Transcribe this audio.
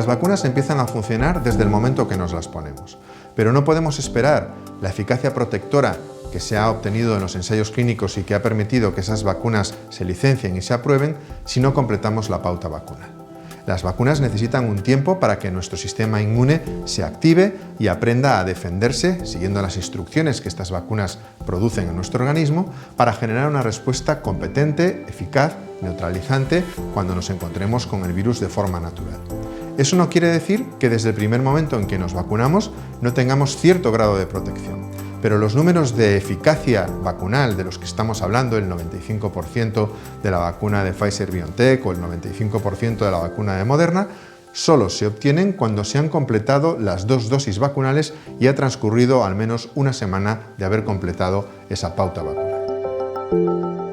Las vacunas empiezan a funcionar desde el momento que nos las ponemos, pero no podemos esperar la eficacia protectora que se ha obtenido en los ensayos clínicos y que ha permitido que esas vacunas se licencien y se aprueben si no completamos la pauta vacunal. Las vacunas necesitan un tiempo para que nuestro sistema inmune se active y aprenda a defenderse, siguiendo las instrucciones que estas vacunas producen en nuestro organismo, para generar una respuesta competente, eficaz, neutralizante cuando nos encontremos con el virus de forma natural. Eso no quiere decir que desde el primer momento en que nos vacunamos no tengamos cierto grado de protección, pero los números de eficacia vacunal de los que estamos hablando, el 95% de la vacuna de Pfizer-BioNTech o el 95% de la vacuna de Moderna, solo se obtienen cuando se han completado las 2 dosis vacunales y ha transcurrido al menos una semana de haber completado esa pauta vacunal.